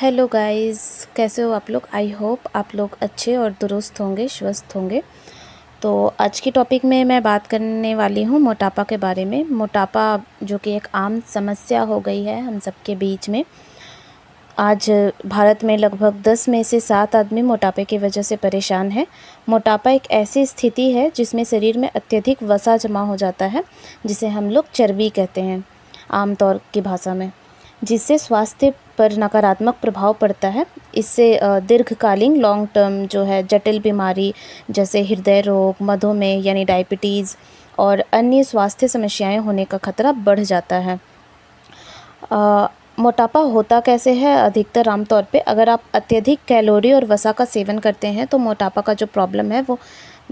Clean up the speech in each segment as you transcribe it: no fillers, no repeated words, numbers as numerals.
Hello guys, कैसे हो आप लोग। आई होप आप लोग अच्छे और दुरुस्त होंगे, स्वस्थ होंगे। तो आज की टॉपिक में मैं बात करने वाली हूँ मोटापा के बारे में। मोटापा जो कि एक आम समस्या हो गई है हम सबके बीच में। आज भारत में लगभग 10 में से 7 आदमी मोटापे की वजह से परेशान है। मोटापा एक ऐसी स्थिति है जिसमें शरीर में अत्यधिक वसा जमा हो जाता है, जिसे हम लोग चर्बी कहते हैं आमतौर की भाषा में, जिससे स्वास्थ्य पर नकारात्मक प्रभाव पड़ता है। इससे दीर्घकालीन लॉन्ग टर्म जो है जटिल बीमारी जैसे हृदय रोग, मधुमेह यानी डायबिटीज़ और अन्य स्वास्थ्य समस्याएं होने का खतरा बढ़ जाता है। मोटापा होता कैसे है? अधिकतर आमतौर पे अगर आप अत्यधिक कैलोरी और वसा का सेवन करते हैं तो मोटापा का जो प्रॉब्लम है वो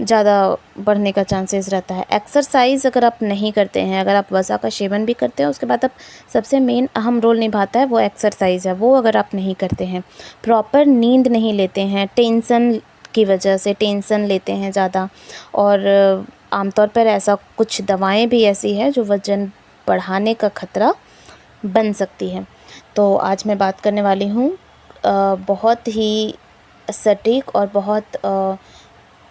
ज़्यादा बढ़ने का चांसेस रहता है। एक्सरसाइज अगर आप नहीं करते हैं, अगर आप वसा का सेवन भी करते हैं, उसके बाद आप सबसे मेन अहम रोल निभाता है वो एक्सरसाइज है, वो अगर आप नहीं करते हैं, प्रॉपर नींद नहीं लेते हैं, टेंशन की वजह से टेंशन लेते हैं ज़्यादा, और आमतौर पर ऐसा कुछ दवाएं भी ऐसी है जो वज़न बढ़ाने का खतरा बन सकती है। तो आज मैं बात करने वाली हूँ बहुत ही सटीक और बहुत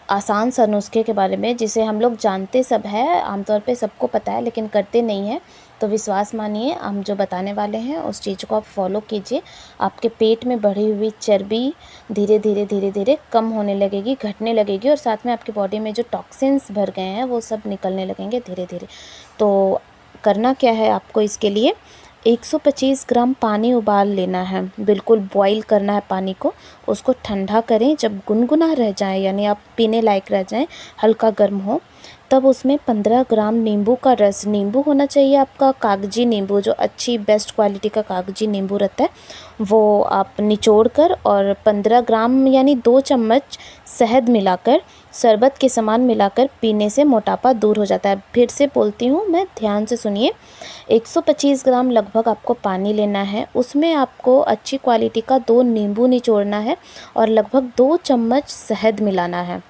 आसान सा नुस्खे के बारे में, जिसे हम लोग जानते सब है, आमतौर पे सबको पता है, लेकिन करते नहीं हैं। तो विश्वास मानिए, हम जो बताने वाले हैं उस चीज़ को आप फॉलो कीजिए। आपके पेट में बढ़ी हुई चर्बी धीरे धीरे कम होने लगेगी, घटने लगेगी, और साथ में आपकी बॉडी में जो टॉक्सिन्स भर गए हैं वो सब निकलने लगेंगे धीरे धीरे। तो करना क्या है आपको? इसके लिए 125 ग्राम पानी उबाल लेना है, बिल्कुल बॉईल करना है पानी को। उसको ठंडा करें, जब गुनगुना रह जाए यानी आप पीने लायक रह जाएं, हल्का गर्म हो, तब उसमें 15 ग्राम नींबू का रस, नींबू होना चाहिए आपका कागजी नींबू, जो अच्छी बेस्ट क्वालिटी का कागजी नींबू रहता है, वो आप निचोड़ कर, और 15 ग्राम यानी 2 चम्मच शहद मिलाकर, शरबत के समान मिलाकर पीने से मोटापा दूर हो जाता है। फिर से बोलती हूँ मैं, ध्यान से सुनिए। 125 ग्राम लगभग आपको पानी लेना है, उसमें आपको अच्छी क्वालिटी का 2 नींबू निचोड़ना है और लगभग 2 चम्मच शहद मिलाना है,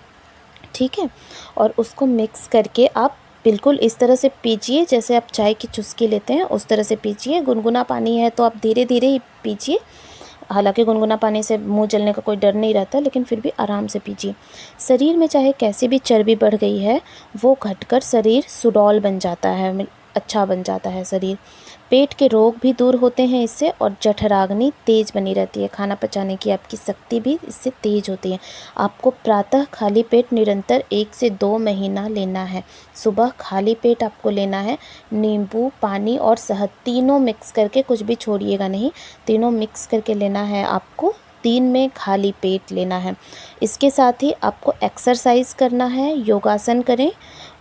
ठीक है। और उसको मिक्स करके आप बिल्कुल इस तरह से पीजिए जैसे आप चाय की चुस्की लेते हैं, उस तरह से पीजिए। गुनगुना पानी है तो आप धीरे धीरे ही पीजिए। हालांकि गुनगुना पानी से मुंह जलने का कोई डर नहीं रहता, लेकिन फिर भी आराम से पीजिए। शरीर में चाहे कैसी भी चर्बी बढ़ गई है, वो घटकर शरीर सुडौल बन जाता है, अच्छा बन जाता है शरीर। पेट के रोग भी दूर होते हैं इससे, और जठराग्नि तेज बनी रहती है, खाना पचाने की आपकी शक्ति भी इससे तेज होती है। आपको प्रातः खाली पेट निरंतर 1 से 2 महीना लेना है। सुबह खाली पेट आपको लेना है, नींबू, पानी और शहद तीनों मिक्स करके, कुछ भी छोड़िएगा नहीं, तीनों मिक्स करके लेना है आपको। 3 में खाली पेट लेना है। इसके साथ ही आपको एक्सरसाइज करना है, योगासन करें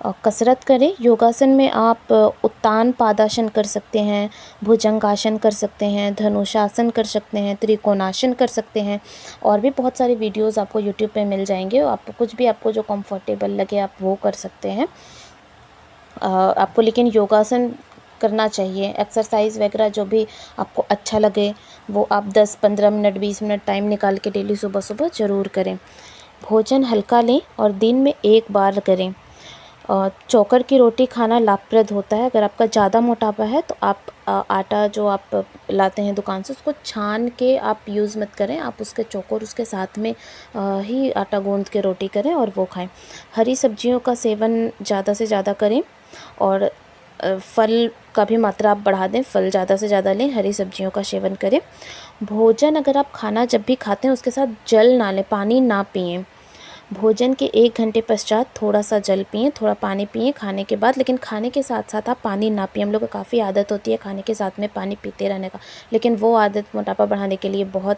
और कसरत करें। योगासन में आप उत्तान पादासन कर सकते हैं, भुजंगासन कर सकते हैं, धनुषासन कर सकते हैं, त्रिकोणासन कर सकते हैं, और भी बहुत सारे वीडियोस आपको यूट्यूब पे मिल जाएंगे। आप कुछ भी आपको जो कंफर्टेबल लगे आप वो कर सकते हैं। आपको लेकिन योगासन करना चाहिए। एक्सरसाइज वगैरह जो भी आपको अच्छा लगे वो आप 10-15 मिनट, 20 मिनट टाइम निकाल के डेली सुबह सुबह ज़रूर करें। भोजन हल्का लें और दिन में 1 बार करें। चोकर की रोटी खाना लाभप्रद होता है। अगर आपका ज़्यादा मोटापा है तो आप आटा जो आप लाते हैं दुकान से, उसको छान के आप यूज़ मत करें, आप उसके चोकर उसके साथ में ही आटा गूंद के रोटी करें और वो खाएं। हरी सब्जियों का सेवन ज़्यादा से ज़्यादा करें, और फल का भी मात्रा आप बढ़ा दें, फल ज़्यादा से ज़्यादा लें, हरी सब्जियों का सेवन करें। भोजन अगर आप खाना जब भी खाते हैं उसके साथ जल ना लें, पानी ना पिएं। भोजन के 1 घंटे पश्चात थोड़ा सा जल पिएं, थोड़ा पानी पिएं खाने के बाद, लेकिन खाने के साथ साथ आप पानी ना पिएं। हम लोग को काफ़ी आदत होती है खाने के साथ में पानी पीते रहने का, लेकिन वो आदत मोटापा बढ़ाने के लिए बहुत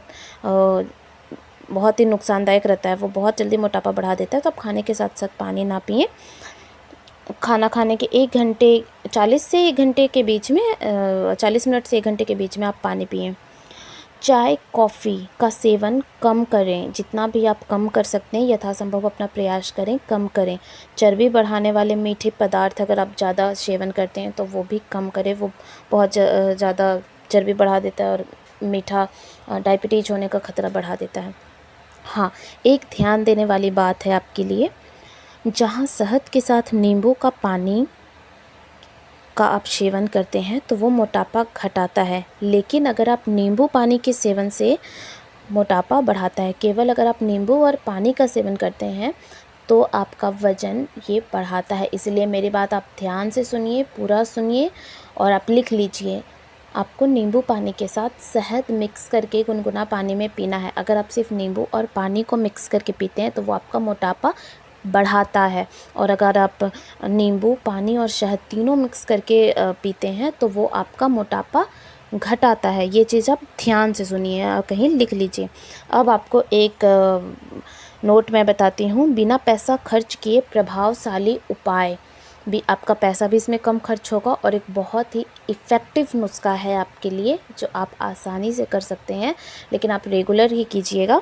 ही नुकसानदायक रहता है, वो बहुत जल्दी मोटापा बढ़ा देता है। तो आप खाने के साथ साथ पानी ना पिएं। खाना खाने के 1 घंटे 40 से 1 घंटे के बीच में 40 मिनट से 1 घंटे के बीच में आप पानी पिएं। चाय कॉफ़ी का सेवन कम करें, जितना भी आप कम कर सकते हैं यथासंभव अपना प्रयास करें, कम करें। चर्बी बढ़ाने वाले मीठे पदार्थ अगर आप ज़्यादा सेवन करते हैं तो वो भी कम करें, वो बहुत ज़्यादा चर्बी बढ़ा देता है और मीठा डायबिटीज़ होने का खतरा बढ़ा देता है। हाँ, एक ध्यान देने वाली बात है आपके लिए, जहाँ शहद के साथ नींबू का पानी का आप सेवन करते हैं तो वो मोटापा घटाता है, लेकिन अगर आप नींबू पानी के सेवन से मोटापा बढ़ाता है। केवल अगर आप नींबू और पानी का सेवन करते हैं तो आपका वज़न ये बढ़ाता है। इसलिए मेरी बात आप ध्यान से सुनिए, पूरा सुनिए और आप लिख लीजिए। आपको नींबू पानी के साथ शहद मिक्स करके गुनगुना पानी में पीना है। अगर आप सिर्फ नींबू और पानी को मिक्स करके पीते हैं तो वो आपका मोटापा बढ़ाता है, और अगर आप नींबू, पानी और शहद तीनों मिक्स करके पीते हैं तो वो आपका मोटापा घटाता है। ये चीज़ आप ध्यान से सुनिए और कहीं लिख लीजिए। अब आपको एक नोट मैं बताती हूँ, बिना पैसा खर्च किए प्रभावशाली उपाय भी। आपका पैसा भी इसमें कम खर्च होगा और एक बहुत ही इफ़ेक्टिव नुस्खा है आपके लिए, जो आप आसानी से कर सकते हैं, लेकिन आप रेगुलर ही कीजिएगा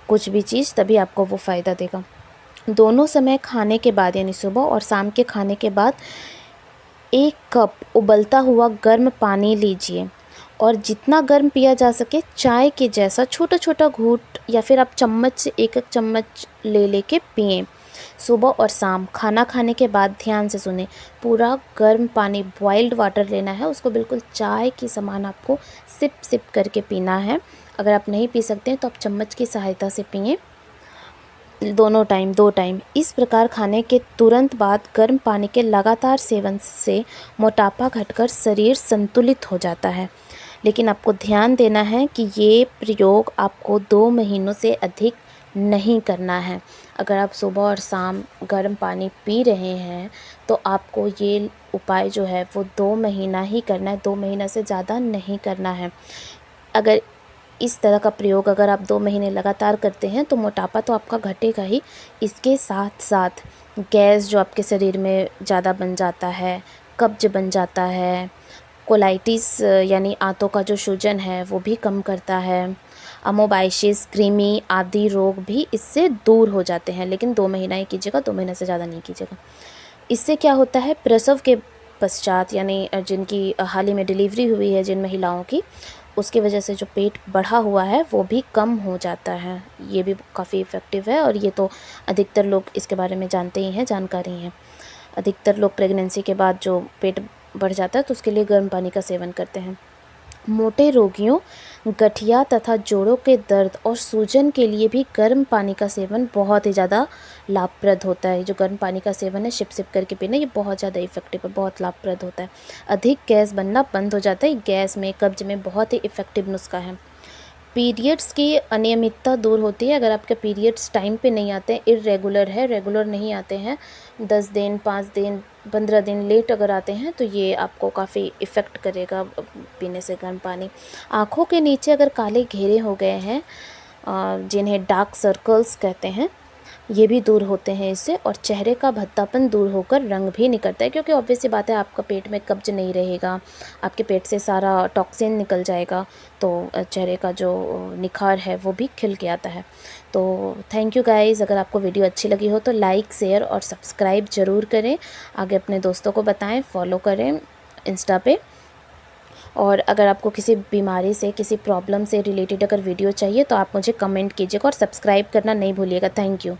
कुछ भी चीज़, तभी आपको वो फ़ायदा देगा। दोनों समय खाने के बाद, यानी सुबह और शाम के खाने के बाद 1 कप उबलता हुआ गर्म पानी लीजिए और जितना गर्म पिया जा सके चाय के जैसा छोटा छोटा घूंट या फिर आप चम्मच से 1-1 चम्मच ले के पिएं। सुबह और शाम खाना खाने के बाद ध्यान से सुने, पूरा गर्म पानी बॉइल्ड वाटर लेना है, उसको बिल्कुल चाय के समान आपको सिप सिप करके पीना है। अगर आप नहीं पी सकते हैं तो आप चम्मच की सहायता से पिएं, दोनों टाइम 2 टाइम। इस प्रकार खाने के तुरंत बाद गर्म पानी के लगातार सेवन से मोटापा घटकर शरीर संतुलित हो जाता है। लेकिन आपको ध्यान देना है कि ये प्रयोग आपको 2 महीनों से अधिक नहीं करना है। अगर आप सुबह और शाम गर्म पानी पी रहे हैं तो आपको ये उपाय जो है वो 2 महीना ही करना है, 2 महीना से ज़्यादा नहीं करना है। अगर इस तरह का प्रयोग अगर आप 2 महीने लगातार करते हैं तो मोटापा तो आपका घटेगा ही, इसके साथ साथ गैस जो आपके शरीर में ज़्यादा बन जाता है, कब्ज बन जाता है, कोलाइटिस यानी आंतों का जो सूजन है वो भी कम करता है, अमोबाइसिस, कृमि आदि रोग भी इससे दूर हो जाते हैं। लेकिन 2 महीना ही कीजिएगा, 2 महीने से ज़्यादा नहीं कीजिएगा। इससे क्या होता है, प्रसव के पश्चात, यानी जिनकी हाल ही में डिलीवरी हुई है जिन महिलाओं की, उसकी वजह से जो पेट बढ़ा हुआ है वो भी कम हो जाता है। ये भी काफ़ी इफ़ेक्टिव है और ये तो अधिकतर लोग इसके बारे में जानते ही हैं, जानकारी है। अधिकतर लोग प्रेगनेंसी के बाद जो पेट बढ़ जाता है तो उसके लिए गर्म पानी का सेवन करते हैं। मोटे रोगियों, गठिया तथा जोड़ों के दर्द और सूजन के लिए भी गर्म पानी का सेवन बहुत ही ज़्यादा लाभप्रद होता है। जो गर्म पानी का सेवन है सिप सिप करके पीना, ये बहुत ज़्यादा इफ़ेक्टिव है, बहुत लाभप्रद होता है। अधिक गैस बनना बंद हो जाता है, गैस में, कब्ज में बहुत ही इफ़ेक्टिव नुस्खा है। पीरियड्स की अनियमितता दूर होती है। अगर आपके पीरियड्स टाइम पे नहीं आते हैं, इर्रेगुलर है, रेगुलर नहीं आते हैं, 10 दिन, 5 दिन, 15 दिन लेट अगर आते हैं तो ये आपको काफ़ी इफ़ेक्ट करेगा पीने से गर्म पानी। आँखों के नीचे अगर काले घेरे हो गए हैं, जिन्हें डार्क सर्कल्स कहते हैं, ये भी दूर होते हैं इससे, और चेहरे का भद्दापन दूर होकर रंग भी निकलता है, क्योंकि ऑब्वियस सी बात है आपका पेट में कब्ज नहीं रहेगा, आपके पेट से सारा टॉक्सिन निकल जाएगा, तो चेहरे का जो निखार है वो भी खिल के आता है। तो थैंक यू गाइज़। अगर आपको वीडियो अच्छी लगी हो तो लाइक, शेयर और सब्सक्राइब ज़रूर करें, आगे अपने दोस्तों को बताएं, फॉलो करें इंस्टा पे। और अगर आपको किसी बीमारी से, किसी प्रॉब्लम से रिलेटेड अगर वीडियो चाहिए तो आप मुझे कमेंट कीजिएगा और सब्सक्राइब करना नहीं भूलिएगा। Thank you.